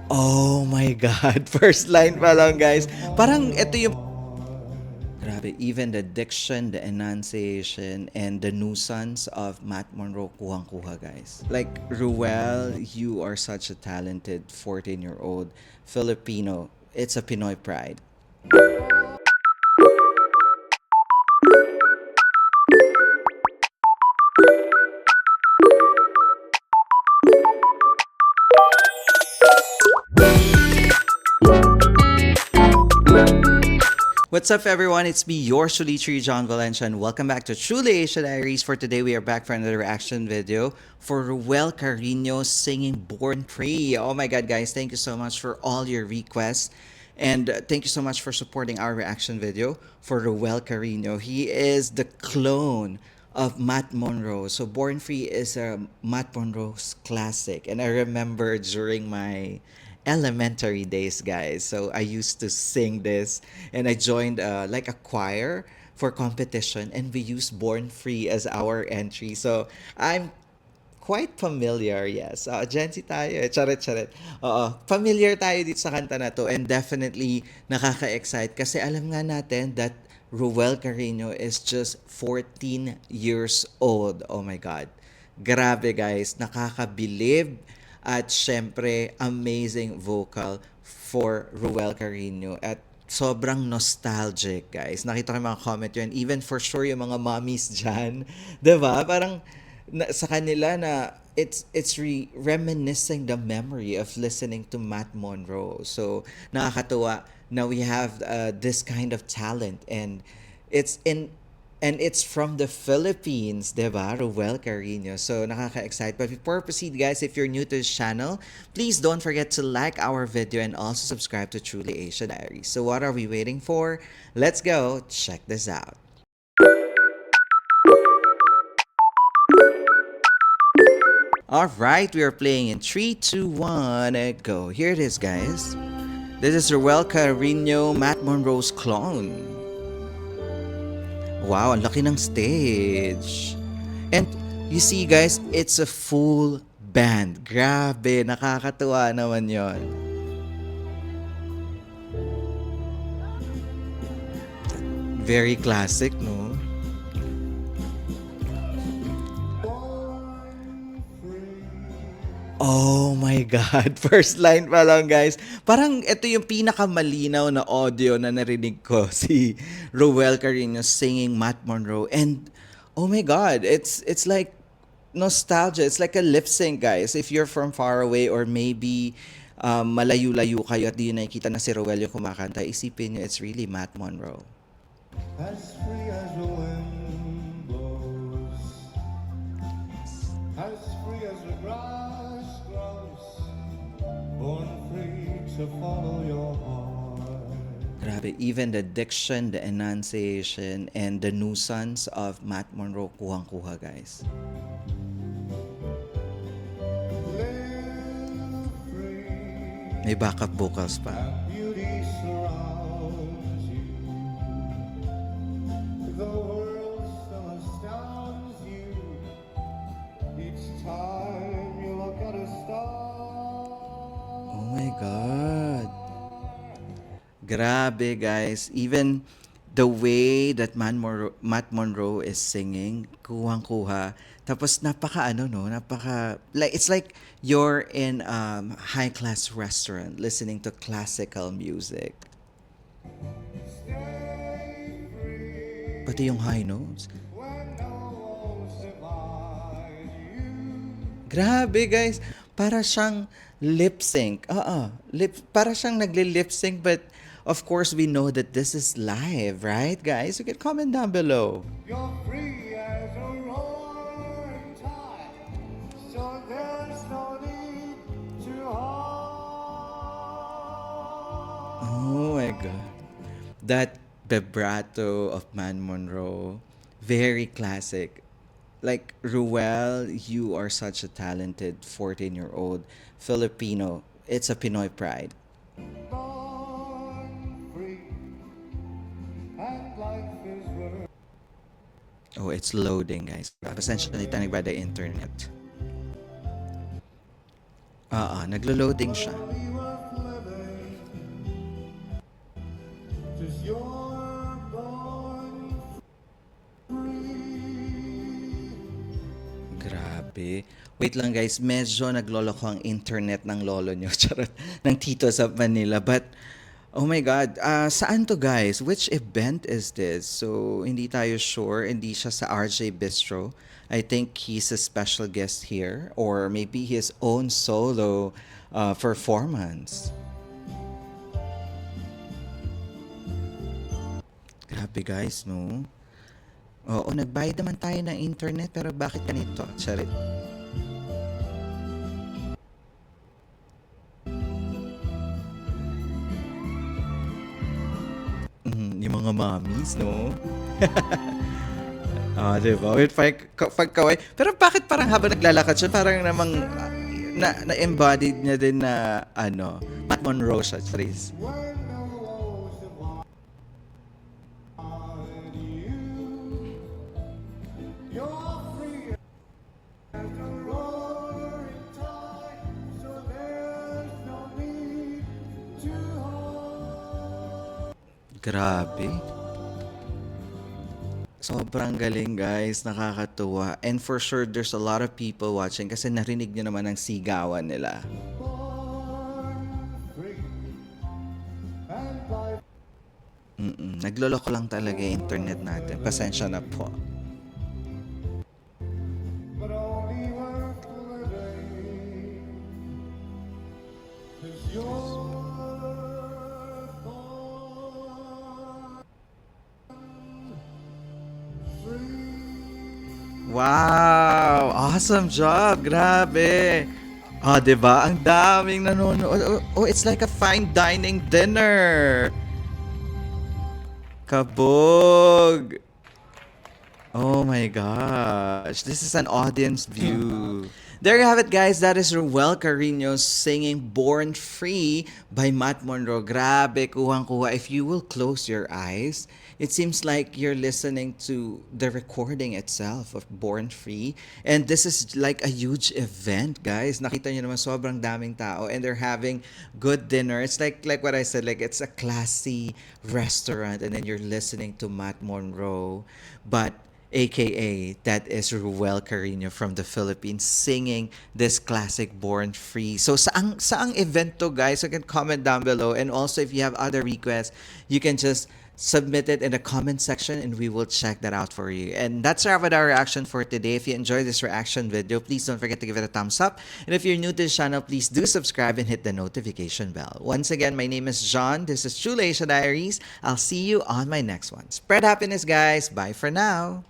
Oh my God. First line pa lang, guys. Parang ito yung... Grabe, even the diction, the enunciation, and the nuisance of Matt Monroe, kuhang-kuha, guys. Like, Ruel, you are such a talented 14-year-old Filipino. It's a Pinoy pride. What's up, everyone? It's me, your Shulitri John Valencia, and welcome back to Truly Asia Diaries. For today, we are back for another reaction video for Ruel Carino singing Born Free. Oh my God, guys, thank you so much for all your requests. And thank you so much for supporting our reaction video for Ruel Carino. He is the clone of Matt Monroe. So Born Free is a Matt Monroe's classic. And I remember during my elementary days, guys. So I used to sing this, and I joined like a choir for competition, and we used Born Free as our entry. So I'm quite familiar, yes. Gen Z tayo eh. Charit, charit. Oo, familiar tayo dito sa kanta na to, and definitely nakaka-excite kasi alam nga natin that Ruel Carino is just 14 years old. Oh my God. Grabe, guys. Nakakabilib. At syempre, amazing vocal for Ruel Carino. At sobrang nostalgic, guys. Nakita ko yung mga comment yun. Even for sure, yung mga mommies dyan. 'Di ba? Parang sa kanila na reminiscing the memory of listening to Matt Monroe. So, nakakatuwa na we have this kind of talent, and it's in and it's from the Philippines, diba? Ruel Carino. So, nakaka-excite. But before I proceed, guys, if you're new to this channel, please don't forget to like our video and also subscribe to Truly Asia Diaries. So, what are we waiting for? Let's go check this out. All right, we are playing in 3, 2, 1, and go. Here it is, guys. This is Ruel Carino, Matt Monroe's clone. Wow, ang laki ng stage. And you see, guys, it's a full band. Grabe, nakakatuwa naman yon. Very classic, no? Oh my God. First line pa lang, guys. Parang ito yung pinakamalinaw na audio na narinig ko, si Ruel Carino singing Matt Monroe. And oh my God, it's like nostalgia. It's like a lip sync, guys. If you're from far away, or maybe malayo-layo kayo at di nyo nakikita na si Ruel yung kumakanta, isipin nyo, it's really Matt Monroe. As free as the wind blows, as free as the grass grows, born free to follow your heart. Grabe, even the diction, the enunciation, and the nuisance of Matt Monroe, kuhang-kuha, guys. Live free, May backup vocals pa. and beauty surrounds you. The world still astounds you each time you look at a star. Oh my God. Grabe, guys. Even the way that Matt Monroe is singing, kuhang-kuha. Tapos napaka ano no, napaka like it's like you're in high-class restaurant listening to classical music. Stay free Pati yung high notes. when no walls divide you. Grabe, guys. Para siyang lip sync. Para siyang nagle-lip sync, but of course we know that this is live, right, guys? You can comment down below. You're free as a roaring tide, so there's no need to hide. Oh my God. That vibrato of Man Monroe, very classic. Like, Ruel, you are such a talented 14-year-old Filipino. It's a Pinoy pride. Born free, and life is worth. Oh, it's loading, guys. Pasensya na tanig ba the internet? Naglo-loading siya. We were Wait lang guys, medyo nagloloko ang internet ng lolo nyo, charot, ng tito sa Manila. But, oh my God, saan to guys? Which event is this? So, hindi tayo sure, hindi siya sa RJ Bistro. I think he's a special guest here or maybe his own solo performance. Grabe guys, no? Oo, nagbayad naman tayo ng internet pero bakit ganito? Charit. Yung mga mommies, no? Ah, di ba? With pagkaway. Pero bakit parang habang naglalakad siya, parang namang na-embodied niya din na, ano, Matt Monroe siya, Therese. When the ocean wide you, you're free as the roaring tide, so there's no need to hide. Grabe. Sobrang galing guys, nakakatuwa. And for sure, there's a lot of people watching kasi narinig nyo naman ang sigawan nila. Born free and by Nagloloko lang talaga yung internet natin. Pasensya na po. but only worth living, 'cause you're born free. Wow! Awesome job! Grabe! Ah, 'di ba? Ang daming nanonood. Oh, it's like a fine dining dinner. Kabog! Oh my gosh, this is an audience view. There you have it guys, that is Ruel Carino singing Born Free by Matt Monroe. Grabe, kuhang-kuha. If you will close your eyes, it seems like you're listening to the recording itself of Born Free. And this is like a huge event, guys. Nakita nyo naman sobrang daming tao and they're having good dinner. It's like what I said, like it's a classy restaurant and then you're listening to Matt Monroe. But aka that is Ruel Carino from the Philippines singing this classic Born Free. So saang event to guys? You can comment down below, and also if you have other requests, you can just submit it in the comment section and we will check that out for you. And that's our reaction for today. If you enjoyed this reaction video, please don't forget to give it a thumbs up. And if you're new to the channel, please do subscribe and hit the notification bell. Once again, my name is John. This is True Asia Diaries. I'll see you on my next one. Spread happiness, guys. Bye for now.